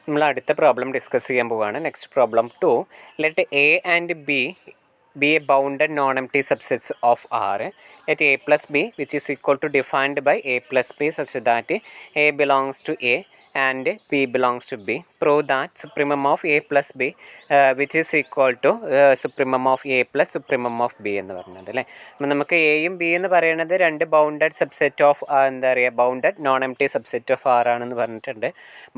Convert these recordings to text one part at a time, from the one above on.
നമ്മൾ അടുത്ത problem discuss ചെയ്യാൻ പോവുകയാണ്. Next problem 2. Let A and B be a bounded non-empty subsets of R. Let a plus b which is equal to defined by a plus b such that a belongs to a and b belongs to b. Prove that supremum of a plus b which is equal to supremum of a plus supremum of b എന്ന് പറയുന്നത് അല്ലേ. അപ്പം നമുക്ക് എയും B എന്ന് പറയുന്നത് രണ്ട് bounded subset of എന്താ പറയുക bounded non empty subset of R ആണെന്ന് പറഞ്ഞിട്ടുണ്ട്.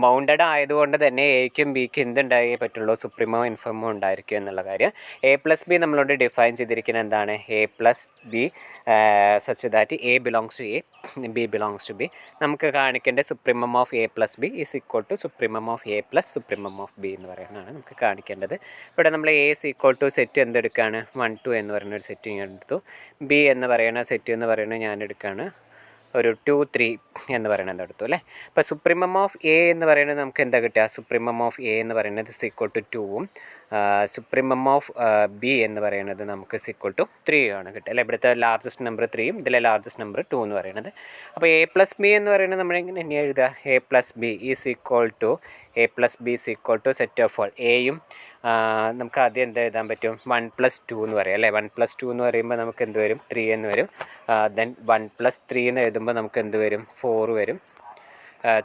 ബൗണ്ടഡ് ആയതുകൊണ്ട് തന്നെ എക്കും ബിക്കും എന്തുണ്ടായേ പറ്റുള്ളൂ, സുപ്രീമോ ഇൻഫർമോ ഉണ്ടായിരിക്കും എന്നുള്ള കാര്യം. എ പ്ലസ് ബി നമ്മളോട് ഡിഫൈൻ ചെയ്തിരിക്കുന്നത് എന്താണ്, A plus B such that a belongs to A B belongs to B. നമുക്ക് കാണിക്കേണ്ട supremum of A plus B is equal to supremum of A plus supremum of B എന്ന് പറയുന്നതാണ് നമുക്ക് കാണിക്കേണ്ടത്. ഇവിടെ നമ്മൾ A is equal to set എന്തെടുക്കുകയാണ്, 1 2 എന്ന് പറയുന്ന ഒരു സെറ്റ് ഞാൻ എടുത്തു. ബി എന്ന് പറയുന്ന സെറ്റ് എന്ന് പറയുന്നത് ഞാൻ എടുക്കുകയാണ് ഒരു 2 3 എന്ന് പറയുന്നത് എടുത്തു അല്ലേ. അപ്പോൾ സുപ്രീമം ഓഫ് എ എന്ന് പറയുന്നത് നമുക്ക് എന്താ കിട്ടുക, സുപ്രീമം ഓഫ് എ എന്ന് പറയുന്നത് ഈക്വൽ ടു 2ഉം സുപ്രീമം ഓഫ് ബി എന്ന് പറയുന്നത് നമുക്ക് ഈക്വൽ ടു 3 ആണ് കിട്ടുക അല്ലേ. ഇവിടുത്തെ ലാർജസ്റ്റ് നമ്പർ 3യും ഇതിലെ ലാർജസ്റ്റ് നമ്പർ 2 എന്ന് പറയുന്നത്. അപ്പോൾ എ പ്ലസ് ബി എന്ന് പറയുന്നത് നമ്മളിങ്ങനെ തന്നെ എഴുതുക, A plus B is equal to A plus B is equal to set of all. എയും നമുക്ക് ആദ്യം എന്ത് എഴുതാൻ പറ്റും, 1 + 2 എന്ന് പറയാം അല്ലേ. 1 + 2 എന്ന് പറയുമ്പോൾ നമുക്ക് എന്ത് വരും, 3 എന്ന് വരും. ദെൻ 1 + 3 എന്ന് എഴുതുമ്പോൾ നമുക്ക് എന്ത് വരും, 4 വരും.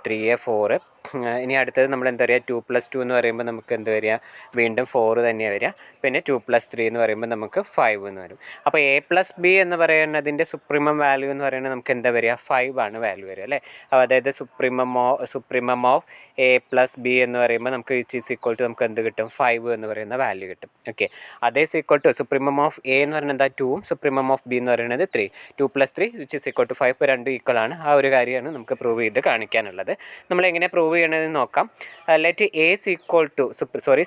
3 4. ഇനി അടുത്തത് നമ്മൾ എന്താ പറയുക, 2 + 2 എന്ന് പറയുമ്പോൾ നമുക്ക് എന്ത് വരിക, വീണ്ടും 4 തന്നെയാണ് വരിക. പിന്നെ 2 + 3 എന്ന് പറയുമ്പോൾ നമുക്ക് 5 എന്ന് വരും. അപ്പോൾ എ പ്ലസ് ബി എന്ന് പറയുന്നതിൻ്റെ സുപ്രീമം വാല്യൂ എന്ന് പറയുന്നത് നമുക്ക് എന്താ വരിക, 5 ആണ് വാല്യൂ വരിക അല്ലേ. അപ്പോൾ അതായത് supremum of A plus B എന്ന് പറയുമ്പോൾ നമുക്ക് ഈസ് ഈക്വൽ ടു നമുക്ക് എന്ത് കിട്ടും, 5 എന്ന് പറയുന്ന വാല്യൂ കിട്ടും. ഓക്കെ, അതേ equal to supremum of A എന്ന് പറയുന്നത് എന്താ, 2ഉം സുപ്രീമം ഓഫ് ബി എന്ന് പറയുന്നത് 3. 2 + 3 വിച്ച് ഈസ് ഈക്വൽ ടു 5. ഇപ്പോൾ രണ്ടും ഈക്വൽ ആണ്. ആ ഒരു കാര്യമാണ് നമുക്ക് പ്രൂവ് ചെയ്ത് കാണിക്കാനുള്ളത്. നമ്മളെങ്ങനെ പ്രൂവ് ചെയ്യണമെന്ന് നോക്കാം. Let A equal to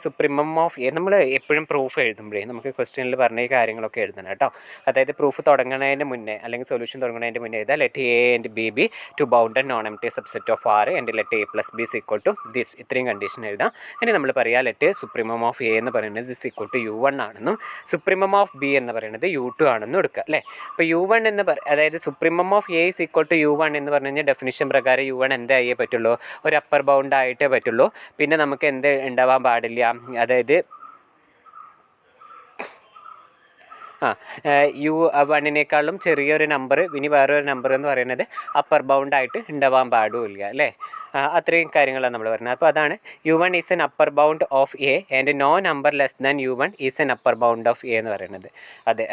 supremum of A. നമ്മൾ എപ്പോഴും പ്രൂഫ് എഴുതുമ്പോഴേ നമുക്ക് ക്വസ്റ്റ്യനിൽ പറഞ്ഞ ഈ കാര്യങ്ങളൊക്കെ എഴുതണം കേട്ടോ. അതായത് പ്രൂഫ് തുടങ്ങുന്നതിന് മുന്നേ അല്ലെങ്കിൽ സൊല്യൂഷൻ തുടങ്ങുന്നതിന് മുന്നേ എഴുതാം, let A and B be two bounded non empty subset of R and let A plus B equal to this. ഇത്രയും കണ്ടീഷൻ എഴുതാം. ഇനി നമ്മൾ പറയാം ലെറ്റ് സുപ്രീമം ഓഫ് എ എന്ന് പറയുന്നത് ദിസ് ഈക്വൽ ടു U1 ആണെന്നും സുപ്രീമം ഓഫ് ബി എന്ന് പറയുന്നത് U2 ആണെന്നും എടുക്കുക അല്ലേ. അപ്പോൾ U1 എന്ന് അതായത് supremum of A is equal to U1 എന്ന് പറഞ്ഞു കഴിഞ്ഞാൽ ഡെഫിനിഷൻ പ്രകാരം U1 എന്തായേ പറ്റുള്ളൂ, ഒരു അപ്പർ ബൗണ്ട് ആയിട്ടേ പറ്റുള്ളൂ. പിന്നെ നമുക്ക് എന്ത് ഉണ്ടാവാൻ പാടില്ല, അതായത് U1 ചെറിയൊരു നമ്പർ ഇനി വേറൊരു നമ്പർ എന്ന് പറയുന്നത് അപ്പർ ബൗണ്ട് ആയിട്ട് ഉണ്ടാവാൻ പാടില്ല അല്ലേ. അത്രയും കാര്യങ്ങളാണ് നമ്മൾ പറയുന്നത്. അപ്പോൾ അതാണ് U1 is an upper bound of A and no number less than U1 is an upper bound of A എന്ന് പറയുന്നത്.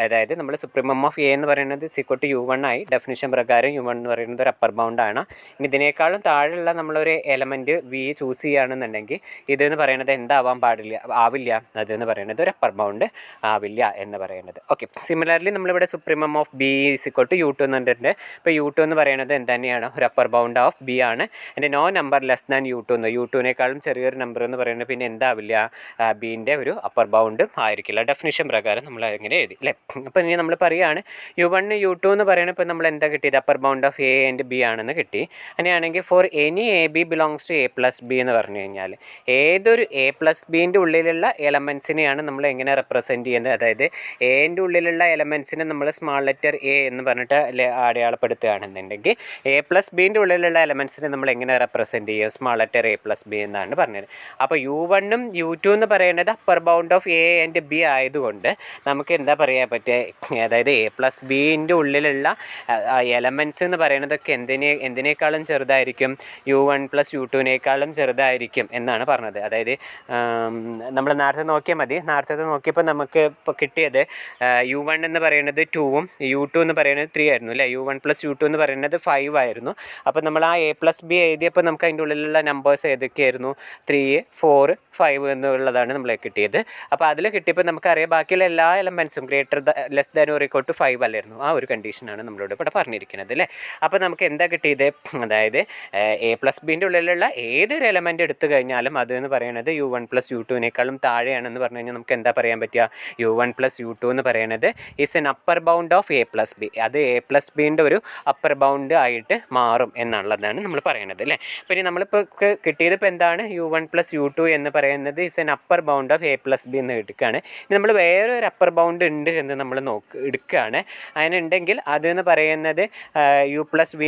അതായത് നമ്മൾ സുപ്രീമം ഓഫ് എ എന്ന് പറയുന്നത് ഈക്വൽ ടു U1 ആയി. ഡെഫിനിഷൻ പ്രകാരം U1 എന്ന് പറയുന്നത് ഒരു അപ്പർ ബൗണ്ട് ആണ്. ഇനി ഇതിനേക്കാളും താഴെയുള്ള നമ്മളൊരു എലമെൻറ്റ് വി ചൂസ് ചെയ്യുകയാണെന്നുണ്ടെങ്കിൽ ഇതെന്ന് പറയുന്നത് എന്താവാൻ ആവില്ല, അതെന്ന് പറയുന്നത് ഒരു അപ്പർ ബൗണ്ട് ആവില്ല എന്ന് പറയുന്നത്. ഓക്കെ, സിമിലർലി നമ്മളിവിടെ supremum of B equal to U2 എന്നുണ്ട്. ഇപ്പോൾ U2 എന്ന് പറയുന്നത് എന്ത് തന്നെയാണ്, ഒരു അപ്പർ ബൗണ്ട് ഓഫ് ബി ആണ്. എൻ്റെ no number less than U2 എന്ന്, U2നേക്കാളും ചെറിയൊരു നമ്പർ എന്ന് പറയുന്നത് പിന്നെ എന്താവില്ല, ബീൻ്റെ ഒരു അപ്പർ ബൗണ്ട് ആയിരിക്കില്ല. ഡെഫിനിഷൻ പ്രകാരം നമ്മൾ എങ്ങനെ എഴുതി അല്ലേ. അപ്പോൾ ഇനി നമ്മൾ പറയുകയാണ് U1 U2 എന്ന് പറയുന്നത് ഇപ്പോൾ നമ്മൾ എന്താ കിട്ടിയത്, upper bound of A and B ആണെന്ന് കിട്ടി. അങ്ങനെയാണെങ്കിൽ for any A B belongs to A plus B എന്ന് പറഞ്ഞു കഴിഞ്ഞാൽ ഏതൊരു എ പ്ലസ് ബീൻ്റെ ഉള്ളിലുള്ള എലമെൻസിനെയാണ് നമ്മൾ എങ്ങനെ റെപ്രസെൻറ്റ് ചെയ്യുന്നത്, അതായത് എൻ്റെ ഉള്ളിലുള്ള എലമെൻസിനെ നമ്മൾ സ്മാൾ ലെറ്റർ എ എന്ന് പറഞ്ഞിട്ട് അടയാളപ്പെടുത്തുകയാണെന്നുണ്ടെങ്കിൽ എ പ്ലസ് ബീൻ്റെ ഉള്ളിലുള്ള എലമെൻസിനെ നമ്മൾ എങ്ങനെ റെപ്രസെൻറ്റ് ചെയ്യുക, small letter A plus B എന്നാണ് പറഞ്ഞത്. അപ്പോൾ U1 U2 എന്ന് പറയുന്നത് upper bound of A and B ആയതുകൊണ്ട് നമുക്ക് എന്താ പറയാൻ പറ്റുക, അതായത് എ പ്ലസ് ബീൻ്റെ ഉള്ളിലുള്ള എലമെൻറ്റ്സ് എന്ന് പറയുന്നതൊക്കെ എന്തിനേക്കാളും ചെറുതായിരിക്കും, U1 + U2നേക്കാളും ചെറുതായിരിക്കും എന്നാണ് പറഞ്ഞത്. അതായത് നമ്മൾ നേരത്തെ നോക്കിയാൽ മതി, നേരത്തെ നോക്കിയപ്പോൾ നമുക്ക് ഇപ്പോൾ കിട്ടിയത് U1 എന്ന് പറയുന്നത് 2ഉം U2 എന്ന് പറയുന്നത് 3 ആയിരുന്നു അല്ലേ. U1 + U2 എന്ന് പറയുന്നത് 5 ആയിരുന്നു. അപ്പോൾ നമ്മൾ ആ എ പ്ലസ് ബി എഴുതിയപ്പോൾ നമുക്ക് അതിൻ്റെ ഉള്ളിലുള്ള നമ്പേഴ്സ് ഏതൊക്കെയായിരുന്നു, 3 4 5 എന്നുള്ളതാണ് നമ്മളെ കിട്ടിയത്. അപ്പോൾ അതിൽ കിട്ടിയപ്പോൾ നമുക്കറിയാം ബാക്കിയുള്ള എല്ലാ എലമെൻസും less than or equal to 5 അല്ലായിരുന്നു. ആ ഒരു കണ്ടീഷനാണ് നമ്മളോട് ഇവിടെ പറഞ്ഞിരിക്കുന്നത് അല്ലേ. അപ്പോൾ നമുക്ക് എന്താ കിട്ടിയത്, അതായത് എ പ്ലസ് ബീൻ്റെ ഉള്ളിലുള്ള ഏതൊരു എലമെൻറ്റ് എടുത്തു കഴിഞ്ഞാലും അതെന്ന് പറയുന്നത് U1 + U2നേക്കാളും താഴെയാണെന്ന് പറഞ്ഞു കഴിഞ്ഞാൽ നമുക്ക് എന്താ പറയാൻ പറ്റുക, U1 + U2 എന്ന് പറയുന്നത് is an upper bound of A plus B. അത് എ പ്ലസ് ബീൻ്റെ ഒരു അപ്പർ ബൗണ്ട് ആയിട്ട് മാറും എന്നുള്ളതാണ് നമ്മൾ പറയുന്നത് അല്ലേ. പിന്നെ നമ്മളിപ്പോൾ കിട്ടിയത് ഇപ്പോൾ എന്താണ് u1 + u2 എന്ന് പറയുന്നത് is an upper bound of a+b എന്ന് എടുക്കുകയാണ്. ഇനി നമ്മൾ വേറെ ഒരു അപ്പർ ബൗണ്ട് ഉണ്ട് എന്ന് നമ്മൾ എടുക്കുകയാണ്. അതിനുണ്ടെങ്കിൽ അതെന്ന് പറയുന്നത് u+v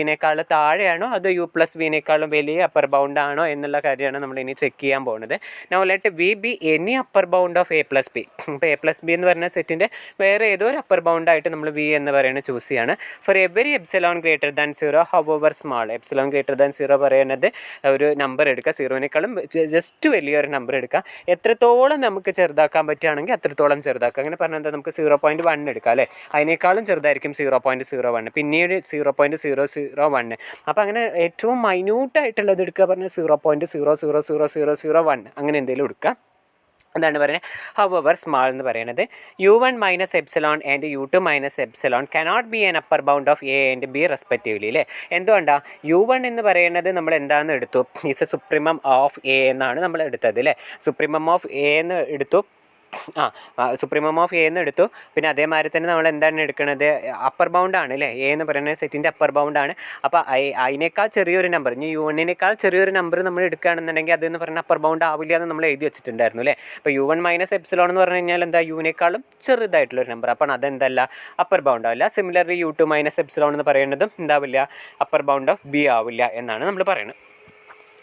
താഴെയാണോ അതോ u+v വലിയ അപ്പർ ബൗണ്ട് ആണോ എന്നുള്ള കാര്യമാണ് നമ്മൾ ഇനി ചെക്ക് ചെയ്യാൻ പോകുന്നത്. Now let v be any upper bound of a+b. ഇപ്പോൾ a+b എന്ന് പറയുന്ന സെറ്റിൻ്റെ വേറെ ഏതോ ഒരു അപ്പർ ബൗണ്ടായിട്ട് നമ്മൾ v എന്ന് പറയുന്നത് ചൂസ് ചെയ്യാണ്. For every epsilon greater than 0 however small, epsilon greater than 0 പറയുന്നത് ഒരു നമ്പർ എടുക്കുക, 0നേക്കാളും ജസ്റ്റ് വലിയൊരു നമ്പർ എടുക്കുക. എത്രത്തോളം നമുക്ക് ചെറുതാക്കാൻ പറ്റുകയാണെങ്കിൽ അത്രത്തോളം ചെറുതാക്കുക. അങ്ങനെ പറഞ്ഞാൽ എന്താ, നമുക്ക് 0.1 എടുക്കാം അല്ലേ, അതിനേക്കാളും ചെറുതായിരിക്കും 0.01, പിന്നീട് 0.001. അപ്പോൾ അങ്ങനെ ഏറ്റവും മൈന്യൂട്ടായിട്ടുള്ളത് എടുക്കുക പറഞ്ഞാൽ 0.00001 അങ്ങനെ എന്തെങ്കിലും എടുക്കുക. അതാണ് പറയുന്നത് ഹവർ സ്മാൾ എന്ന് പറയുന്നത്. u1 - epsilon and u2 - epsilon cannot be N upper bound of a and b respectively അല്ലേ. എന്തുകൊണ്ടാണ് u1 എന്ന് പറയുന്നത് നമ്മൾ എന്താണെന്ന് എടുത്തു, is A supremum of a എന്നാണ് നമ്മൾ എടുത്തത് അല്ലേ. സുപ്രീമം ഓഫ് a എന്ന് എടുത്തു, സുപ്രീമം ഓഫ് എ എന്ന് എടുത്തു. പിന്നെ അതേമാതിരി തന്നെ നമ്മൾ എന്താണ് എടുക്കുന്നത്, അപ്പർ ബൗണ്ടാണ് അല്ലേ, എ എന്ന് പറയുന്നത് സെറ്റിൻ്റെ അപ്പർ ബൗണ്ടാണ്. അപ്പോൾ അതിനേക്കാൾ ചെറിയൊരു നമ്പർ, ഇനി u1നേക്കാൾ ചെറിയൊരു നമ്പർ നമ്മൾ എടുക്കുകയാണെന്നുണ്ടെങ്കിൽ അതെന്ന് പറഞ്ഞാൽ അപ്പർ ബൗണ്ട് ആവില്ല എന്ന് നമ്മൾ എഴുതി വെച്ചിട്ടുണ്ടായിരുന്നു അല്ലേ. അപ്പോൾ u1 - എപ്സിലോൺ എന്ന് പറഞ്ഞു കഴിഞ്ഞാൽ എന്താ, യുവിനേക്കാളും ചെറുതായിട്ടുള്ളൊരു നമ്പർ, അപ്പോൾ അതെന്തല്ല അപ്പർ ബൗണ്ട് ആവില്ല. സിമിലർലി u2 - എപ്സിലോൺ എന്ന് പറയുന്നതും എന്താവില്ല, അപ്പർ ബൗണ്ട് ഓഫ് b ആവില്ല എന്നാണ് നമ്മൾ പറയുന്നത്.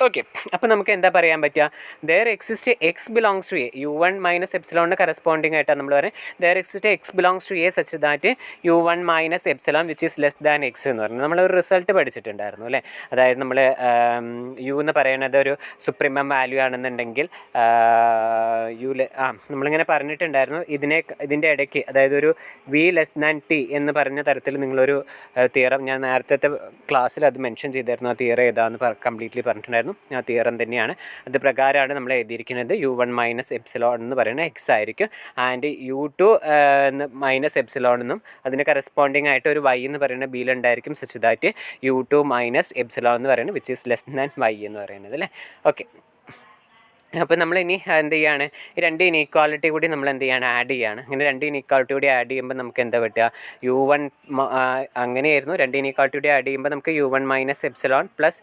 ഓക്കെ, അപ്പോൾ നമുക്ക് എന്താ പറയാൻ പറ്റുക, there exist x belongs to A, u1 - എപ്സിലോണിന് കറസ്പോണ്ടിങ് ആയിട്ടാണ് നമ്മൾ പറയുന്നത്. There exist x belongs to A such that u1 - epsilon which is less than x എന്ന് പറയുന്നത് നമ്മളൊരു റിസൾട്ട് പഠിച്ചിട്ടുണ്ടായിരുന്നു അല്ലേ. അതായത് നമ്മൾ u എന്ന് പറയുന്നത് ഒരു സുപ്രീമം വാല്യൂ ആണെന്നുണ്ടെങ്കിൽ നമ്മളിങ്ങനെ പറഞ്ഞിട്ടുണ്ടായിരുന്നു, ഇതിൻ്റെ ഇടയ്ക്ക് അതായത് ഒരു v t എന്ന് പറഞ്ഞ തരത്തിൽ നിങ്ങളൊരു തിയറം, ഞാൻ നേരത്തെ ക്ലാസ്സിൽ അത് മെൻഷൻ ചെയ്തായിരുന്നു, ആ തിയറം ഏതാണെന്ന് കംപ്ലീറ്റ്ലി പറഞ്ഞിട്ടുണ്ടായിരുന്നു. ആ തിയറം തന്നെയാണ്, അത് പ്രകാരമാണ് നമ്മൾ എഴുതിയിരിക്കുന്നത്. u1 - എപ്സിലോൺ എന്ന് പറയുന്നത് എക്സ് ആയിരിക്കും, ആൻഡ് u2 - എപ്സിലോൺ എന്നും അതിന് കറസ്പോണ്ടിങ് ആയിട്ട് ഒരു y എന്ന് പറയുന്നത് ബിയിലുണ്ടായിരിക്കും, സച്ച് ദാറ്റ് u2 - എപ്സിലോൺ എന്ന് പറയുന്നത് which is less than y എന്ന് പറയുന്നത് അല്ലേ. ഓക്കെ, അപ്പോൾ നമ്മളിനി എന്ത് ചെയ്യാണ്, ഈ രണ്ട് ഇനീക്വാളിറ്റി കൂടി നമ്മൾ എന്ത് ചെയ്യാണ്, ആഡ് ചെയ്യാണ്. അങ്ങനെ രണ്ട് ഇനീക്വാളിറ്റി കൂടി ആഡ് ചെയ്യുമ്പോൾ നമുക്ക് എന്താ പറ്റുക, u1 അങ്ങനെയായിരുന്നു, രണ്ട് ഇനീക്വാളിറ്റി കൂടി ആഡ് ചെയ്യുമ്പോൾ നമുക്ക് u1 - epsilon plus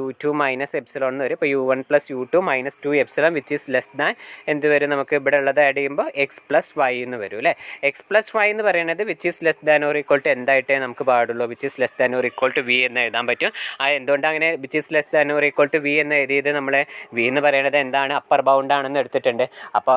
u2 - epsilon എന്ന് വരും. ഇപ്പോൾ u1 + u2 - 2 epsilon which is less than എന്ത് വരും, നമുക്ക് ഇവിടെ ഉള്ളത് ആഡ് ചെയ്യുമ്പോൾ x + y എന്ന് വരും അല്ലേ. x + y എന്ന് പറയുന്നത് which is less than or equal to എന്തായിട്ടേ നമുക്ക് പാടുള്ളൂ, which is less than or equal to v എന്ന് എഴുതാൻ പറ്റും. എന്തുകൊണ്ട് അങ്ങനെ which is less than or equal to v എന്ന് എഴുതിയത്, നമ്മൾ v എന്ന് പറയുന്നത് എന്താണ്, അപ്പർ ബൗണ്ട് ആണെന്ന് എടുത്തിട്ടുണ്ട്. അപ്പോൾ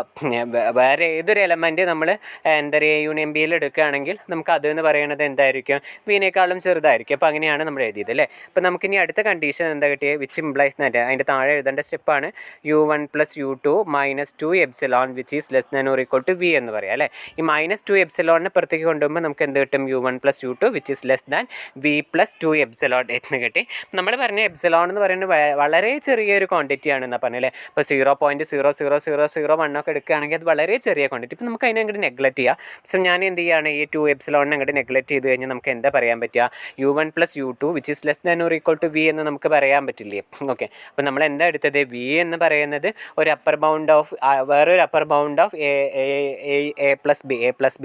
വേറെ ഏതൊരു എലമെൻറ്റ് നമ്മൾ എന്താ പറയുക യൂണിയൻ ബിയിൽ എടുക്കുകയാണെങ്കിൽ നമുക്ക് അതെന്ന് പറയുന്നത് എന്തായിരിക്കും, വിനേക്കാളും ചെറുതായിരിക്കും. അപ്പോൾ അങ്ങനെയാണ് നമ്മൾ എഴുതിയത് അല്ലേ. അപ്പോൾ നമുക്കിനി അടുത്ത കണ്ടീഷൻ എന്താ കിട്ടിയത്, വിച്ച് ഇംപ്ലൈസ് ദാറ്റ്, അതിൻ്റെ താഴെ എഴുതേണ്ട സ്റ്റെപ്പാണ് u1 + u2 - 2 epsilon which is less than or equal to v എന്ന് പറയാം അല്ലേ. ഈ -2 എപ്സിലോണിനെ പുറത്തേക്ക് കൊണ്ടുപോകുമ്പോൾ നമുക്ക് എന്ത് കിട്ടും, u1 + u2 which is less than v + 2 epsilon എന്ന് കിട്ടി. നമ്മൾ പറഞ്ഞ എപ്സിലോൺ എന്ന് പറയുന്നത് വളരെ ചെറിയൊരു ക്വാണ്ടിറ്റി ആണെന്നാണ് പറഞ്ഞല്ലേ. ഇപ്പോൾ 0.00001 ഒക്കെ എടുക്കുകയാണെങ്കിൽ അത് വളരെ ചെറിയ ക്വാണ്ടിറ്റി. ഇപ്പോൾ നമുക്ക് അതിനെ അങ്ങോട്ട് നെഗ്ലക്റ്റ് ചെയ്യാം. സോ ഞാൻ എന്ത് ചെയ്യുകയാണ്, ഈ 2 എപ്സിലോണിനെ അങ്ങോട്ട് നെഗ്ലക്റ്റ് ചെയ്ത് കഴിഞ്ഞാൽ നമുക്ക് എന്താ പറയാൻ പറ്റുക, u1 + u2 which is less than or equal to v എന്ന് നമുക്ക് പറയാൻ പറ്റില്ലേ. ഓക്കെ, അപ്പോൾ നമ്മൾ എന്താ എടുത്തത്, v എന്ന് പറയുന്നത് ഒരു അപ്പർ ബൗണ്ട് ഓഫ് വേറൊരു അപ്പർ ബൗണ്ട് ഓഫ് a+b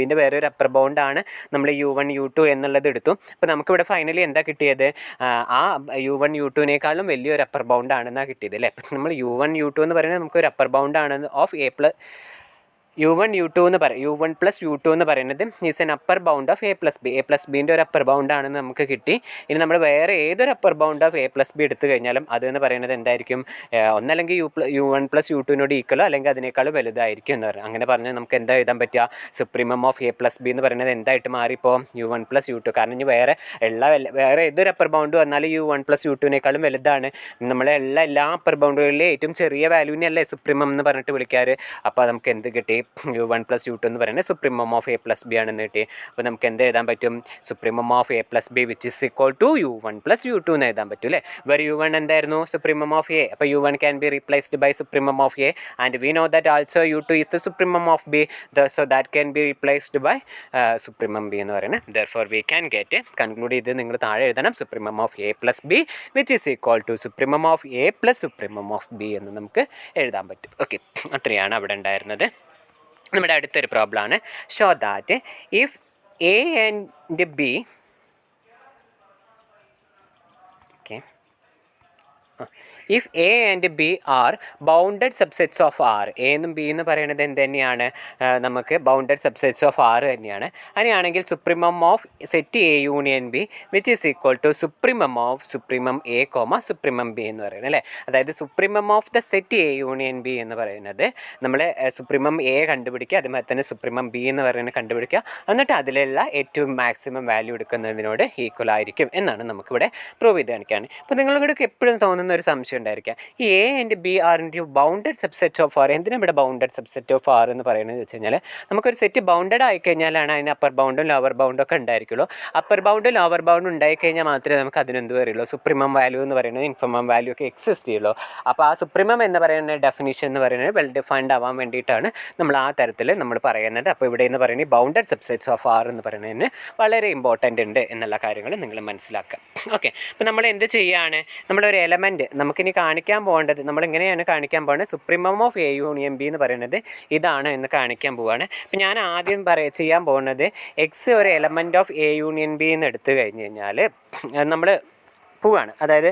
ൻ്റെ വേറൊരു അപ്പർ ബൗണ്ടാണ് നമ്മൾ u1 u2 എന്നുള്ളത് എടുത്തു. അപ്പോൾ നമുക്കിവിടെ ഫൈനലി എന്താ കിട്ടിയത്, ആ u1 u2നേക്കാളും വലിയൊരു അപ്പർ ബൗണ്ടാണെന്നാണ് കിട്ടിയത് അല്ലേ. അപ്പോൾ നമ്മൾ u1 u2 എന്ന് പറയുന്നത് നമുക്ക് ഒരു അപ്പർ ബൗണ്ടാണ് ഓഫ് u1 u2 എന്ന് u1 + u2 എന്ന് പറയുന്നത് is an upper bound of a+b ഒരു അപ്പർ ബൗണ്ടാണെന്ന് നമുക്ക് കിട്ടി. ഇനി നമ്മൾ വേറെ ഏതൊരു അപ്പർ ബൗണ്ട് ഓഫ് a+b എടുത്തു കഴിഞ്ഞാലും അതെന്ന് പറയുന്നത് എന്തായിരിക്കും, ഒന്നല്ലെങ്കിൽ u1 + u2നോട് ഈക്വലോ അല്ലെങ്കിൽ അതിനേക്കാളും വലുതായിരിക്കും എന്ന് പറഞ്ഞു. അങ്ങനെ പറഞ്ഞാൽ നമുക്ക് എന്താ എഴുതാൻ പറ്റുക, സുപ്രീമം ഓഫ് a+b എന്ന് പറയുന്നത് എന്തായിട്ട് മാറിപ്പോൾ u1 + u2. കാരണം ഇനി വേറെ ഏതൊരു അപ്പർ ബൗണ്ട് വന്നാലും u1 + u2നേക്കാളും വലുതാണ്. നമ്മളെ എല്ലാ അപ്പർ ബൗണ്ടുകളിലെ ഏറ്റവും ചെറിയ വാല്യൂവിനല്ലേ സുപ്രീമം എന്ന് പറഞ്ഞിട്ട് വിളിക്കാറ്. അപ്പോൾ നമുക്ക് എന്ത് കിട്ടി, u1 + u2 എന്ന് പറയുന്നത് സുപ്രീമം ഓഫ് a+b ആണെന്ന് കിട്ടി. അപ്പോൾ നമുക്ക് എന്ത് എഴുതാൻ പറ്റും, supremum of a+b which is equal to u1 + u2 എന്ന് എഴുതാൻ പറ്റും അല്ലേ. വേറെ u1 എന്തായിരുന്നു, സുപ്രീമം ഓഫ് a. അപ്പോൾ u1 can be replaced by supremum of a and we know that also u2 is the supremum of b, so that can be replaced by supremum b എന്ന് പറയുന്നത്. Therefore we can get, conclude ചെയ്ത് നിങ്ങൾ താഴെ എഴുതണം, supremum of a+b which is equal to supremum of a + supremum of b എന്ന് നമുക്ക് എഴുതാൻ പറ്റും. ഓക്കെ, അത്രയാണ് അവിടെ ഉണ്ടായിരുന്നത്. നമ്മുടെ അടുത്തൊരു പ്രോബ്ലമാണ്, show that if A and B, okay, if A and B are bounded subsets of R, A എന്നും ബി എന്ന് പറയുന്നത് എന്ത് തന്നെയാണ്, നമുക്ക് ബൗണ്ടഡ് സബ്സെറ്റ്സ് ഓഫ് ആർ തന്നെയാണ്. അങ്ങനെയാണെങ്കിൽ supremum of set A union B which is equal to supremum of supremum A comma supremum B എന്ന് പറയുന്നത് അല്ലേ. അതായത് supremum of the set A union B എന്ന് പറയുന്നത് നമ്മൾ സുപ്രീമം എ കണ്ടുപിടിക്കുക, അതുമാതിരി തന്നെ സുപ്രീമം ബി എന്ന് പറയുന്നത് കണ്ടുപിടിക്കുക, എന്നിട്ട് അതിലുള്ള ഏറ്റവും മാക്സിമം വാല്യൂ എടുക്കുന്നതിനോട് ഈക്വൽ ആയിരിക്കും എന്നാണ് നമുക്കിവിടെ പ്രൂവ് ചെയ്ത് കാണിക്കുകയാണ്. അപ്പോൾ നിങ്ങളുടെ എപ്പോഴും തോന്നുന്ന ഒരു സംശയം ഉണ്ടായിരിക്കാം, ഈ എ ആൻഡ് ബി ആറിൻ്റെ ബൗണ്ടഡ് സബ്സെറ്റ് ഓഫ് ആർ, എന്തിനാണ് ഇവിടെ ബൗണ്ടഡ് സബ്സെറ്റ് ഓഫ് ആർ എന്ന് പറയുന്നത് വെച്ച് കഴിഞ്ഞാൽ, നമുക്കൊരു സെറ്റ് ബൗണ്ടഡ് ആയിക്കഴിഞ്ഞാലാണ് അതിന് അപ്പർ ബൗണ്ടും ലോവർ ബൗണ്ടും ഒക്കെ ഉണ്ടായിരിക്കുള്ളൂ. അപ്പർ ബൗണ്ടും ലോവർ ബൗണ്ടും ഉണ്ടായിക്കഴിഞ്ഞാൽ മാത്രമേ നമുക്ക് അതിനെന്ത് പറയുള്ളൂ, സുപ്രീമം വാല്യൂ എന്ന് പറയുന്നത് ഇൻഫിമം വാല്യൂ ഒക്കെ എക്സിസ്റ്റ് ചെയ്യുള്ളൂ. അപ്പോൾ ആ സുപ്രീമം എന്ന് പറയുന്ന ഡെഫിനിഷൻ എന്ന് പറയുന്നത് വെൽ ഡിഫൈൻഡ് ആവാൻ വേണ്ടിയിട്ടാണ് നമ്മൾ ആ തരത്തിൽ നമ്മൾ പറയുന്നത്. അപ്പോൾ ഇവിടെ എന്ന് പറയുന്നത് ബൗണ്ടഡ് സബ്സെറ്റ്സ് ഓഫ് ആർ എന്ന് പറയുന്നതിന് വളരെ ഇമ്പോർട്ടൻ്റ് ഉണ്ട് എന്നുള്ള കാര്യങ്ങൾ നിങ്ങൾ മനസ്സിലാക്കുക. ഓക്കെ, അപ്പോൾ നമ്മൾ എന്ത് ചെയ്യുകയാണ്, നമ്മളൊരു എലമെൻറ്റ് നമുക്കിനി കാണിക്കാൻ പോകേണ്ടത്, നമ്മളിങ്ങനെയാണ് കാണിക്കാൻ പോകുന്നത്, supremum of A union B എന്ന് പറയുന്നത് ഇതാണ് എന്ന് കാണിക്കാൻ പോവുകയാണ്. അപ്പോൾ ഞാൻ ആദ്യം ചെയ്യാൻ പോകുന്നത്, എക്സ് ഒരു element of A union B എന്ന് എടുത്തു കഴിഞ്ഞ് കഴിഞ്ഞാൽ നമ്മൾ പോവുകയാണ്. അതായത്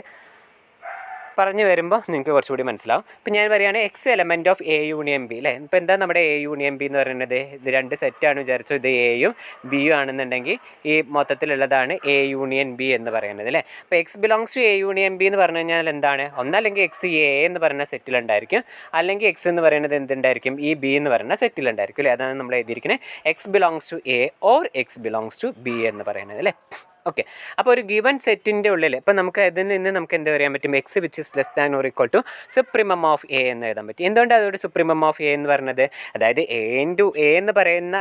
പറഞ്ഞു വരുമ്പോൾ നിങ്ങൾക്ക് കുറച്ചുകൂടി മനസ്സിലാവും. ഇപ്പം ഞാൻ പറയുകയാണ് X element of A union B അല്ലേ. ഇപ്പോൾ എന്താ നമ്മുടെ എ യൂണിയൻ ബി എന്ന് പറയുന്നത്, ഇത് രണ്ട് സെറ്റാണ് വിചാരിച്ചു, ഇത് എയും ബിയും ആണെന്നുണ്ടെങ്കിൽ ഈ മൊത്തത്തിലുള്ളതാണ് എ യൂണിയൻ ബി എന്ന് പറയുന്നത് അല്ലേ. അപ്പോൾ X belongs to A union B എന്ന് പറഞ്ഞു കഴിഞ്ഞാൽ എന്താണ്, ഒന്നല്ലെങ്കിൽ എക്സ് എ എന്ന് പറയുന്ന സെറ്റിലുണ്ടായിരിക്കും, അല്ലെങ്കിൽ എക്സ് എന്ന് പറയുന്നത് എന്തുണ്ടായിരിക്കും, ഈ ബി എന്ന് പറയുന്ന സെറ്റിലുണ്ടായിരിക്കും അല്ലേ. അതാണ് നമ്മൾ എഴുതിയിരിക്കുന്നത് X belongs to A or X belongs to B എന്ന് പറയുന്നത് അല്ലേ. ഓക്കെ, അപ്പോൾ ഒരു ഗിവൻ സെറ്റിൻ്റെ ഉള്ളിൽ ഇപ്പോൾ നമുക്ക് ഇതിൽ നിന്ന് നമുക്ക് എന്ത് പറയാൻ പറ്റും, X which is less than or equal to supremum of A എന്ന് എഴുതാൻ പറ്റും. എന്തുകൊണ്ട് അതോട് സുപ്രീമം ഓഫ് എ എന്ന് പറയുന്നത്, അതായത് എ എന്ന് പറയുന്ന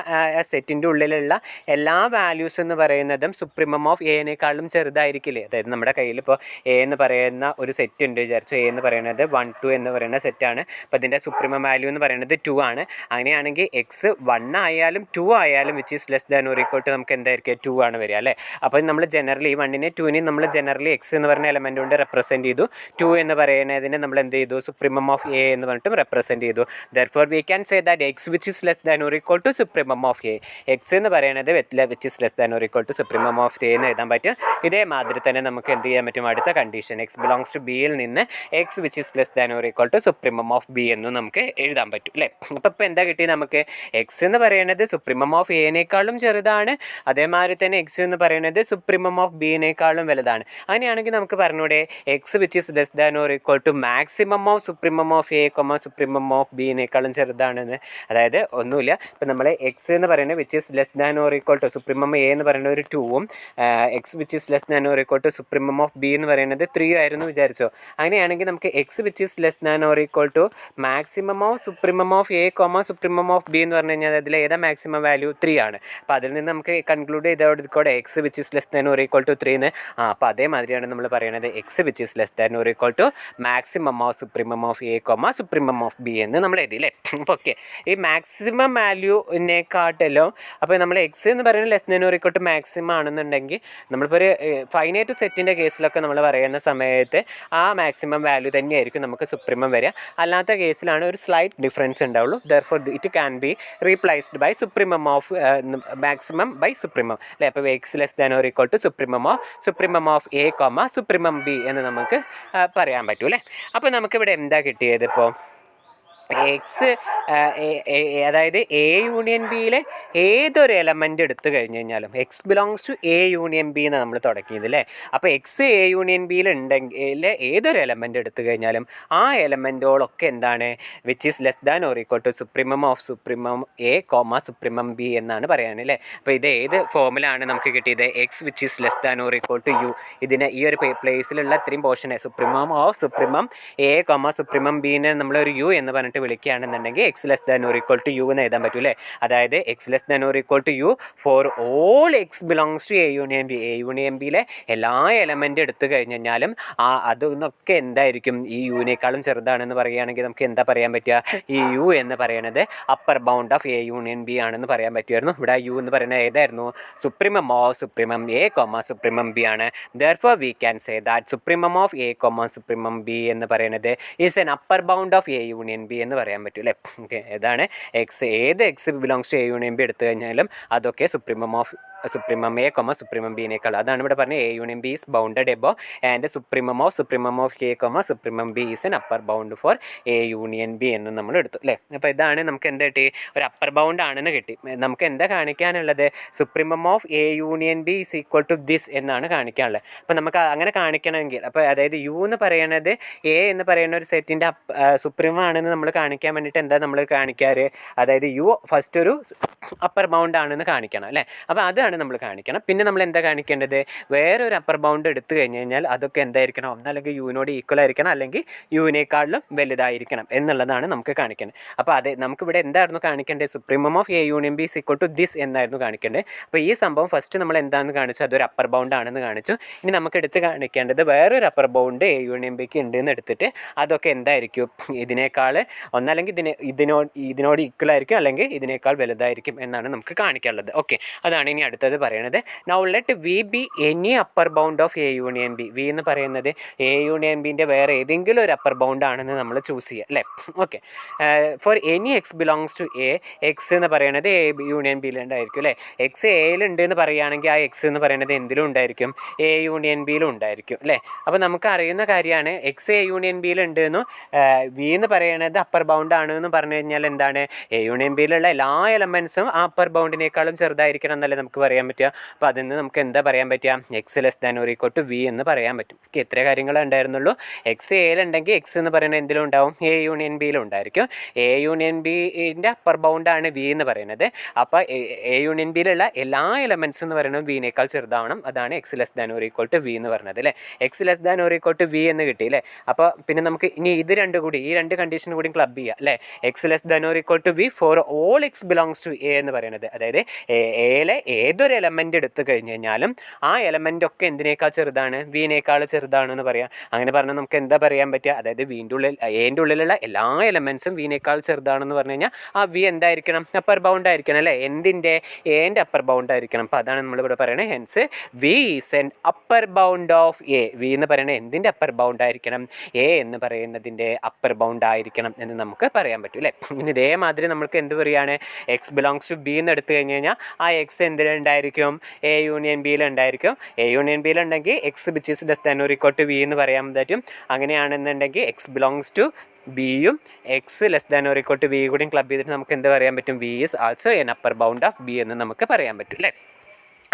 സെറ്റിൻ്റെ ഉള്ളിലുള്ള എല്ലാ വാല്യൂസ് എന്ന് പറയുന്നതും സുപ്രീമം ഓഫ് എനേക്കാളും ചെറുതായിരിക്കില്ലേ. അതായത് നമ്മുടെ കയ്യിൽ ഇപ്പോൾ എ എന്ന് പറയുന്ന ഒരു സെറ്റ് ഉണ്ട് വിചാരിച്ചു, എ എന്ന് പറയുന്നത് 1 2 എന്ന് പറയുന്ന സെറ്റാണ്. അപ്പോൾ അതിൻ്റെ സുപ്രീമം വാല്യൂ എന്ന് പറയുന്നത് 2 ആണ്. അങ്ങനെയാണെങ്കിൽ എക്സ് 1 ആയാലും 2 ആയാലും which is less than or equal to നമുക്ക് എന്തായിരിക്കും 2 ആണ് വരിക അല്ലേ. അപ്പോൾ നമ്മൾ ജനറലി 1നെ 2നെ നമ്മൾ ജനറലി എക്സ് എന്ന് പറയുന്ന എലമെൻ്റ് കൊണ്ട് റെപ്രസെൻറ്റ് ചെയ്തു, 2 എന്ന് പറയുന്നതിനെ നമ്മൾ എന്ത് ചെയ്തു, സുപ്രീമം ഓഫ് എ എന്ന് പറഞ്ഞിട്ടും റെപ്രസെൻറ്റ് ചെയ്തു. Therefore we can say that X which is less than or equal to supremum of A, X എന്ന് പറയുന്നത് which is less than or equal to supremum of A എന്ന് എഴുതാൻ പറ്റും. ഇതേമാതിരി തന്നെ നമുക്ക് എന്ത് ചെയ്യാൻ പറ്റും, അടുത്ത കണ്ടീഷൻ എക്സ് ബിലോങ്സ് ടു ബിയിൽ നിന്ന് X which is less than or equal to supremum of B എന്നും നമുക്ക് എഴുതാൻ പറ്റും അല്ലേ. അപ്പോൾ ഇപ്പോൾ എന്താ കിട്ടി നമുക്ക്, എക്സ് എന്ന് പറയുന്നത് സുപ്രീമം ഓഫ് എനേക്കാളും ചെറുതാണ്, അതേമാതിരി തന്നെ എക്സ് എന്ന് പറയുന്നത് സുപ്രീമം ഓഫ് ബിനേക്കാളും വലുതാണ്. അങ്ങനെയാണെങ്കിൽ നമുക്ക് പറഞ്ഞൂടെ x which is less than or equal to maximum of supremum of A comma supremum of ബിനേക്കാളും ചെറുതാണെന്ന്. അതായത് ഒന്നുമില്ല, ഇപ്പം നമ്മൾ എക്സ് എന്ന് പറയുന്നത് which is less than or equal to supremum A എന്ന് പറയുന്നത് ഒരു 2ഉം x which is less than or equal to supremum of B എന്ന് പറയുന്നത് 3 ആയിരുന്നു വിചാരിച്ചോ. അങ്ങനെയാണെങ്കിൽ നമുക്ക് x which is less than or equal to maximum of supremum of A comma supremum of B എന്ന് പറഞ്ഞു കഴിഞ്ഞാൽ അതിൽ ഏതാ മാക്സിമം വാല്യൂ 3 ആണ്. അപ്പോൾ അതിൽ നിന്ന് നമുക്ക് കൺക്ലൂഡ് ചെയ്തോടെ x which is less than or equal to 3 എന്ന്. അപ്പോൾ അതേമാതിരിയാണ് നമ്മൾ പറയുന്നത് x which is less than or equal to maximum of supremum of A comma supremum of B എന്ന് നമ്മൾ എഴുതി അല്ലേ. അപ്പോൾ ഓക്കെ, ഈ മാക്സിമം വാല്യൂവിനെക്കാട്ടിലും അപ്പോൾ നമ്മൾ എക്സ് എന്ന് പറയുന്നത് less than or equal to maximum ആണെന്നുണ്ടെങ്കിൽ നമ്മളിപ്പോൾ ഒരു ഫൈനൈറ്റ് സെറ്റിൻ്റെ കേസിലൊക്കെ നമ്മൾ പറയുന്ന സമയത്ത് ആ മാക്സിമം വാല്യൂ തന്നെയായിരിക്കും നമുക്ക് സുപ്രീമം വരിക. അല്ലാത്ത കേസിലാണ് ഒരു സ്ലൈറ്റ് ഡിഫറൻസ് ഉണ്ടാവുള്ളൂ. Therefore it can be replaced by supremum of maximum by supremum അല്ലേ. അപ്പോൾ X less than or equal to supremum of A comma supremum B എന്ന് നമുക്ക് പറയാൻ പറ്റൂ അല്ലേ. അപ്പോൾ നമുക്കിവിടെ എന്താ കിട്ടിയത്, ഇപ്പോൾ എക്സ് അതായത് എ യൂണിയൻ ബിയിലെ ഏതൊരു എലമെൻ്റ് എടുത്തു കഴിഞ്ഞ് കഴിഞ്ഞാലും X belongs to A union B എന്ന് നമ്മൾ തുടങ്ങിയത് അല്ലേ. അപ്പോൾ എക്സ് എ യൂണിയൻ ബിയിൽ ഉണ്ടെങ്കിൽ ഏതൊരു എലമെൻ്റ് എടുത്തു കഴിഞ്ഞാലും ആ എലമെൻറ്റോളൊക്കെ എന്താണ്, which is less than or equal to supremum of supremum A comma supremum B എന്നാണ് പറയാനല്ലേ. അപ്പോൾ ഇത് ഏത് ഫോമിലാണ് നമുക്ക് കിട്ടിയത്, x which is less than or equal to u. ഇതിനെ ഈ ഒരു പ്ലേസിലുള്ള ഇത്രയും പോർഷനെ supremum of supremum A comma supremum ബീനെ നമ്മളൊരു യു എന്ന് പറഞ്ഞിട്ട് വിളിക്കുകയാണെന്നുണ്ടെങ്കിൽ x less than or equal to u എന്ന് എഴുതാൻ പറ്റൂലേ. അതായത് x less than or equal to U for all x belongs to A union B. A union ബിയിലെ എല്ലാ എലമെൻ്റ് എടുത്തു കഴിഞ്ഞ് കഴിഞ്ഞാലും അതൊക്കെ എന്തായിരിക്കും, ഈ യുവിനേക്കാളും ചെറുതാണെന്ന് പറയുകയാണെങ്കിൽ നമുക്ക് എന്താ പറയാൻ പറ്റുക, ഈ യു എന്ന് പറയുന്നത് upper bound of A union B ആണെന്ന് പറയാൻ പറ്റുമായിരുന്നു. ഇവിടെ യു എന്ന് പറയുന്നത് ഏതായിരുന്നു, supremum of supremum A comma supremum B ആണ്. Therefore we can say that supremum of A comma supremum B എന്ന് പറയുന്നത് is an upper bound of A union B എന്ന് പറയാൻ പറ്റും അല്ലേ. ഓക്കെ, ഏതാണ് എക്സ്, ഏത് x belongs to A union B എടുത്തു കഴിഞ്ഞാലും അതൊക്കെ supremum of supremum A comma supremum ബിനേക്കാൾ. അതാണ് ഇവിടെ പറഞ്ഞത് A union B is bounded above and supremum of A comma supremum B is an upper bound for A union B എന്ന് നമ്മൾ എടുത്തു അല്ലേ. അപ്പോൾ ഇതാണ് നമുക്ക് എന്താ കിട്ടി, ഒരു അപ്പർ ബൗണ്ട് ആണെന്ന് കിട്ടി. നമുക്ക് എന്താ കാണിക്കാനുള്ളത്, supremum of A union B is equal to this എന്നാണ് കാണിക്കാനുള്ളത്. അപ്പോൾ നമുക്ക് അങ്ങനെ കാണിക്കണമെങ്കിൽ, അപ്പോൾ അതായത് യു എന്ന് പറയുന്നത് എ എന്ന് പറയുന്ന ഒരു സെറ്റിൻ്റെ സുപ്രീമം ആണെന്ന് നമ്മൾ കാണിക്കാൻ വേണ്ടിയിട്ട് എന്താ നമ്മൾ കാണിക്കാറ്, അതായത് യു ഫസ്റ്റ് ഒരു അപ്പർ ബൗണ്ട് ആണെന്ന് കാണിക്കണം അല്ലേ. അപ്പോൾ അതാണ് നമ്മൾ കാണിക്കണം. പിന്നെ നമ്മൾ എന്താ കാണിക്കേണ്ടത്, വേറൊരു അപ്പർ ബൗണ്ട് എടുത്തു കഴിഞ്ഞ് കഴിഞ്ഞാൽ അതൊക്കെ എന്തായിരിക്കണം, ഒന്നല്ലെങ്കിൽ യുവിനോട് ഈക്വൽ ആയിരിക്കണം, അല്ലെങ്കിൽ യുവിനേക്കാളിലും വലുതായിരിക്കണം എന്നുള്ളതാണ് നമുക്ക് കാണിക്കേണ്ടത്. അപ്പോൾ അതെ നമുക്കിവിടെ എന്തായിരുന്നു കാണിക്കേണ്ടത്, supremum of A union B is equal to this എന്നായിരുന്നു കാണിക്കേണ്ടത്. അപ്പോൾ ഈ സംഭവം ഫസ്റ്റ് നമ്മൾ എന്താണെന്ന് കാണിച്ചു, അതൊരു അപ്പർ ബൗണ്ട് ആണെന്ന് കാണിച്ചു. ഇനി നമുക്ക് എടുത്ത് കാണിക്കേണ്ടത് വേറൊരു അപ്പർ ബൗണ്ട് എ യൂണിയൻ ബിക്ക് ഉണ്ട് എന്ന് എടുത്തിട്ട് അതൊക്കെ എന്തായിരിക്കും, ഇതിനേക്കാൾ ഒന്നല്ലെങ്കിൽ ഇതിനോട് ഈക്വൽ ആയിരിക്കും, അല്ലെങ്കിൽ ഇതിനേക്കാൾ വലുതായിരിക്കും എന്നാണ് നമുക്ക് കാണിക്കാനുള്ളത്. ഓക്കെ, അതാണ് ഇനി അടുത്തത് പറയുന്നത്. Now let V be any upper bound of A union B. V എന്ന് പറയുന്നത് എ യൂണിയൻ ബിൻ്റെ വേറെ ഏതെങ്കിലും ഒരു അപ്പർ ബൗണ്ട് ആണെന്ന് നമ്മൾ ചൂസ് ചെയ്യുക അല്ലേ. Okay, for any X belongs to A, X എന്ന് പറയുന്നത് എ യൂണിയൻ ബിയിൽ ഉണ്ടായിരിക്കും അല്ലേ. എക്സ് എയിലുണ്ട് എന്ന് പറയുകയാണെങ്കിൽ ആ എക്സ് എന്ന് പറയുന്നത് എന്തിലും ഉണ്ടായിരിക്കും, എ യൂണിയൻ ബിയിലും ഉണ്ടായിരിക്കും അല്ലേ. അപ്പോൾ നമുക്ക് അറിയുന്ന കാര്യമാണ് എക്സ് എ യൂണിയൻ ബിയിൽ ഉണ്ട് എന്നും വി എന്ന് പറയുന്നത് അപ്പർ ബൗണ്ട് ആണ് എന്ന് പറഞ്ഞു കഴിഞ്ഞാൽ എന്താണ്, എ യൂണിയൻ ബിയിലുള്ള എല്ലാ എലമെൻസും ആ അപ്പർ ബൗണ്ടിനേക്കാളും ചെറുതായിരിക്കണം എന്നല്ലേ നമുക്ക് പറയാൻ പറ്റുക. അപ്പോൾ അതിൽ നിന്ന് നമുക്ക് എന്താ പറയാൻ പറ്റുക, x less than or equal to v എന്ന് പറയാൻ പറ്റും. ഇത്ര കാര്യങ്ങളേ ഉണ്ടായിരുന്നുള്ളൂ. എക്സ് എയിലുണ്ടെങ്കിൽ എക്സ് എന്ന് പറയുന്നത് എന്തിലും ഉണ്ടാവും, എ യൂണിയൻ ബിയിലും ഉണ്ടായിരിക്കും. എ യൂണിയൻ ബിൻ്റെ അപ്പർ ബൗണ്ടാണ് വി എന്ന് പറയുന്നത്. അപ്പോൾ എ യൂണിയൻ ബിയിലുള്ള എല്ലാ എലമെൻസ് എന്ന് പറയുന്നത് വിനേക്കാൾ ചെറുതാവണം. അതാണ് x less than or equal to v എന്ന് പറയുന്നത് അല്ലേ. X less than or equal to v എന്ന് കിട്ടി അല്ലേ. അപ്പോൾ പിന്നെ നമുക്ക് ഇനി ഇത് രണ്ടും കൂടി, ഈ രണ്ട് കണ്ടീഷൻ കൂടി ക്ലബ് ചെയ്യുക അല്ലേ. X less than or equal to v for all x belongs to A എന്ന് പറയുന്നത്, അതായത് എയിലെ ഏതൊരു എലമെൻ്റ് എടുത്തു കഴിഞ്ഞ് കഴിഞ്ഞാലും ആ എലമെൻ്റ് ഒക്കെ എന്തിനേക്കാൾ ചെറുതാണ്, വിനേക്കാൾ ചെറുതാണെന്ന് പറയാം. അങ്ങനെ പറഞ്ഞാൽ നമുക്ക് എന്താ പറയാൻ പറ്റുക, അതായത് വിൻ്റെ ഉള്ളിൽ എൻ്റെ ഉള്ളിലുള്ള എല്ലാ എലമെൻസും വിനേക്കാൾ ചെറുതാണെന്ന് പറഞ്ഞു കഴിഞ്ഞാൽ ആ വി എന്തായിരിക്കണം, അപ്പർ ബൗണ്ട് ആയിരിക്കണം അല്ലേ. എന്തിൻ്റെ, എൻ്റെ അപ്പർ ബൗണ്ട് ആയിരിക്കണം. അപ്പോൾ അതാണ് നമ്മളിവിടെ പറയുന്നത്. Hence v is an upper bound of A. V എന്ന് പറയുന്നത് എന്തിൻ്റെ അപ്പർ ബൗണ്ട് ആയിരിക്കണം, എ എന്ന് പറയുന്നതിൻ്റെ അപ്പർ ബൗണ്ട് ആയിരിക്കണം എന്ന് നമുക്ക് പറയാൻ പറ്റും അല്ലേ. ഇനി ഇതേമാതിരി നമുക്ക് എന്ത് പറയുകയാണ്, എക്സ് ബിലോങ്സ് ടു ബി എന്ന് എടുത്തു കഴിഞ്ഞ് കഴിഞ്ഞാൽ ആ എക്സ് എന്തിലുണ്ടായിരിക്കും, എ യൂണിയൻ ബിയിലുണ്ടായിരിക്കും. എ യൂണിയൻ ബിയിലുണ്ടെങ്കിൽ x which is less than or equal to v എന്ന് പറയാൻ പറ്റും. അങ്ങനെയാണെന്നുണ്ടെങ്കിൽ എക്സ് ബിലോങ്സ് ടു ബിയും x less than or equal to v കൂടിയും ക്ലബ് ചെയ്തിട്ട് നമുക്ക് എന്ത് പറയാൻ പറ്റും, v is also an upper bound of B എന്ന് നമുക്ക് പറയാൻ പറ്റും അല്ലേ.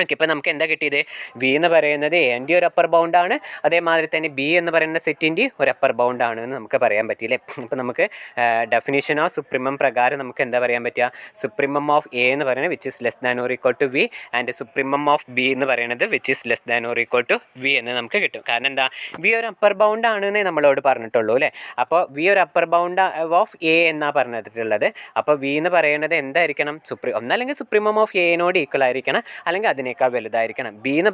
ഓക്കെ, ഇപ്പോൾ നമുക്ക് എന്താ കിട്ടിയത്, വി എന്ന് പറയുന്നത് എൻ്റെ ഒരു അപ്പർ ബൗണ്ടാണ്, അതേമാതിരി തന്നെ ബി എന്ന് പറയുന്ന സെറ്റിൻ്റെ ഒരു അപ്പർ ബൗണ്ടാണ് എന്ന് നമുക്ക് പറയാൻ പറ്റിയില്ലേ. ഇപ്പോൾ നമുക്ക് ഡെഫിനിഷൻ ഓഫ് സുപ്രീമം പ്രകാരം നമുക്ക് എന്താ പറയാൻ പറ്റുക, സുപ്രീമം ഓഫ് എ എന്ന് പറയുന്നത് which is less than or equal to v and supremum of B എന്ന് പറയുന്നത് which is less than or equal to v എന്ന് നമുക്ക് കിട്ടും. കാരണം എന്താ, വി ഒരു അപ്പർ ബൗണ്ട് ആണെന്നേ നമ്മളോട് പറഞ്ഞിട്ടുള്ളൂ അല്ലേ. അപ്പോൾ വി ഒരു അപ്പർ ബൗണ്ട് ഓഫ് എ എന്നാണ് പറഞ്ഞിട്ടുള്ളത്. അപ്പോൾ വി എന്ന് പറയുന്നത് എന്തായിരിക്കണം, ഒന്നല്ലെങ്കിൽ സുപ്രീമം ഓഫ് എനോട് ഈക്വൽ ആയിരിക്കണം, അല്ലെങ്കിൽ അതിനേക്കാൾ വലുതായിരിക്കണം. വി എന്ന്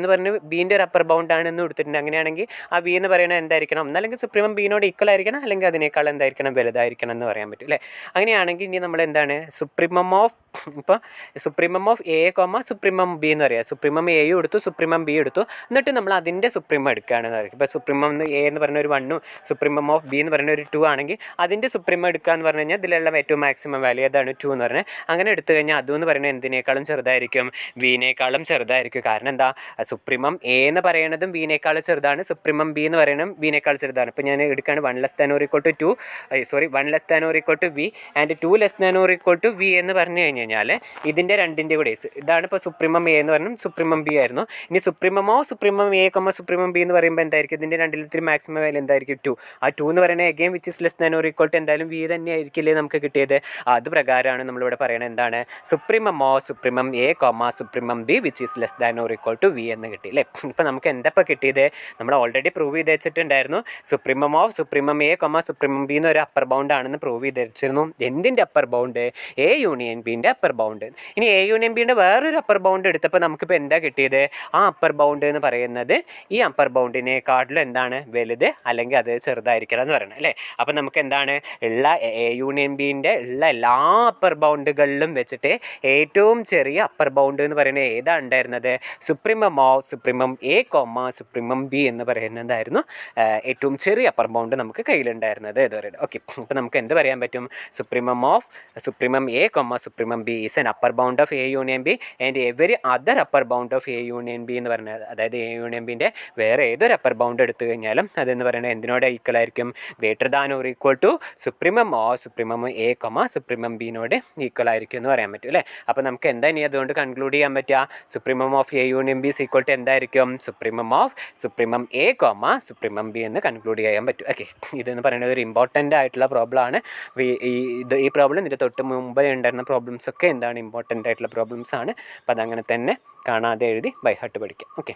പറയുന്നത് ബീൻ്റെ ഒരു അപ്പർ ബൗണ്ട് ആണെന്ന് കൊടുത്തിട്ടുണ്ട്. അങ്ങനെയാണെങ്കിൽ ആ വി എന്ന് പറയുന്നത് എന്തായിരിക്കണം, ഒന്നല്ലെങ്കിൽ സുപ്രീമം ബീനോട് ഈക്വൽ ആയിരിക്കണം, അല്ലെങ്കിൽ അതിനേക്കാൾ എന്തായിരിക്കണം, വലുതായിരിക്കണം എന്ന് പറയാൻ പറ്റും അല്ലേ. അങ്ങനെയാണെങ്കിൽ ഇനി നമ്മൾ എന്താണ്, supremum of A comma supremum B എന്ന് പറയുക. സുപ്രീമം എയും എടുത്തു, സുപ്രീമം ബി എടുത്തു, എന്നിട്ട് നമ്മൾ അതിൻ്റെ സുപ്രീമം എടുക്കുകയാണെന്ന് പറയും. ഇപ്പോൾ സുപ്രീമം എ എന്ന് പറയുന്ന ഒരു 1ഉം സുപ്രീമം ഓഫ് ബി എന്ന് പറയുന്ന ഒരു 2 ആണെങ്കിൽ അതിൻ്റെ സുപ്രീമം എടുക്കുക എന്ന് പറഞ്ഞു കഴിഞ്ഞാൽ ഇതിലുള്ള ഏറ്റവും മാക്സിമം വാല്യൂ ഏതാണ്, 2 എന്ന് പറഞ്ഞാൽ. അങ്ങനെ എടുത്തു കഴിഞ്ഞാൽ അതെന്ന് പറയുന്നത് എന്തിനേക്കാളും ചെറുതായിരിക്കും, വിനേക്കാളും ചെറുതായിരിക്കും. കാരണം എന്താ, സുപ്രീമം എ എന്ന് പറയുന്നതും വിനേക്കാളും ചെറുതാണ്, സുപ്രീമം ബി എന്ന് പറയുന്നതും വിനേക്കാൾ ചെറുതാണ്. ഇപ്പോൾ ഞാൻ എടുക്കുകയാണ് 1 less than or equal to 2, 1 less than or equal to v and 2 less than or equal to v എന്ന് പറഞ്ഞു കഴിഞ്ഞാൽ ഇതിൻ്റെ രണ്ടിൻ്റെ കൂടെ ഇതാണ് ഇപ്പോൾ സുപ്രീമം എ എന്ന് പറഞ്ഞാൽ സുപ്രീമം ബി ആയിരുന്നു. ഇനി സുപ്രീമം എ സുപ്രീമം ബി എന്ന് പറയുമ്പോൾ എന്തായിരിക്കും, ഇതിൻ്റെ രണ്ടിലത്തിൽ മാക്സിമം വാല്യൂ എന്തായിരിക്കും, 2. ആ 2 എന്ന് പറയുന്നത് again which is less than or equal to എന്തായാലും വി തന്നെ ആയിരിക്കില്ലേ നമുക്ക് കിട്ടിയത്. അത് പ്രകാരമാണ് നമ്മളിവിടെ പറയുന്നത് എന്താണ്, supremum A supremum B which is less than or equal to v എന്ന് കിട്ടി അല്ലേ. ഇപ്പോൾ നമുക്ക് എന്താ കിട്ടിയത്, നമ്മൾ ഓൾറെഡി പ്രൂവ് ചെയ്ത് വെച്ചിട്ടുണ്ടായിരുന്നു. സുപ്രീമം എ സുപ്രീമം ബി എന്നൊരു അപ്പർ ബൗണ്ട് ആണെന്ന് പ്രൂവ് ചെയ്ത് വെച്ചിരുന്നു. എന്തിൻ്റെ അപ്പർ ബൗണ്ട്, എ യൂണിയൻ ബിൻ്റെ അപ്പർ ബൗണ്ട്. ഇനി എ യൂണിയൻ ബിൻ്റെ വേറൊരു അപ്പർ ബൗണ്ട് എടുത്തപ്പോൾ നമുക്കിപ്പോൾ എന്താ കിട്ടിയത്, ആ അപ്പർ ബൗണ്ട് എന്ന് പറയുന്നത് ഈ അപ്പർ ബൗണ്ടിനെക്കാട്ടിലും എന്താണ് വലുത്, അല്ലെങ്കിൽ അത് ചെറുതായിരിക്കണം എന്ന് പറയുന്നത് അല്ലേ. അപ്പോൾ നമുക്ക് എന്താണ് ഉള്ള എ യൂണിയൻ ബിൻ്റെ ഉള്ള എല്ലാ അപ്പർ ബൗണ്ടുകളിലും വെച്ചിട്ട് ഏറ്റവും ചെറിയ അപ്പർ ബൗണ്ട് എന്ന് പറയുന്നത് ഏതാണ് ഉണ്ടായിരുന്നത്? Supremum of supremum A comma supremum B എന്ന് പറയുന്നതായിരുന്നു ഏറ്റവും ചെറിയ അപ്പർ ബൗണ്ട് നമുക്ക് കയ്യിലുണ്ടായിരുന്നത് എന്ന് പറയുന്നത്. ഓക്കെ, അപ്പോൾ നമുക്ക് എന്ത് പറയാൻ പറ്റും? Supremum of supremum A comma supremum B is an upper bound of A union B and every other upper bound of A union B എന്ന് പറയുന്നത്, അതായത് എ യൂണിയൻ ബിൻ്റെ വേറെ ഏതൊരു അപ്പർ ബൗണ്ട് എടുത്തു കഴിഞ്ഞാലും അതെന്ന് പറയുന്നത് എന്തിനോട് ഈക്വൽ ആയിരിക്കും? Greater than or equal to supremum of supremum A comma supremum ബിനോട് ഈക്വൽ ആയിരിക്കും എന്ന് പറയാൻ പറ്റും അല്ലേ? അപ്പോൾ നമുക്ക് എന്താ ഇനി അതുകൊണ്ട് കൺക്ലൂഡ് ചെയ്യാൻ പറ്റുക? Supremum of A union B is equal to എന്തായിരിക്കും? Supremum of supremum A comma supremum B എന്ന് കൺക്ലൂഡ് ചെയ്യാൻ പറ്റും. ഓക്കെ, ഇതെന്ന് പറയുന്നത് ഒരു ഇമ്പോർട്ടൻ്റ് ആയിട്ടുള്ള പ്രോബ്ലം ആണ്. ഈ പ്രോബ്ലം ഇതിൻ്റെ തൊട്ട് മുമ്പ് ഉണ്ടായിരുന്ന പ്രോബ്ലംസ് ഒക്കെ എന്താണ് ഇമ്പോർട്ടൻ്റ് ആയിട്ടുള്ള പ്രോബ്ലംസ് ആണ്. അപ്പോൾ അതങ്ങനെ തന്നെ കാണാതെ എഴുതി ബൈ ഹാർട്ട് പഠിക്കാം. ഓക്കെ.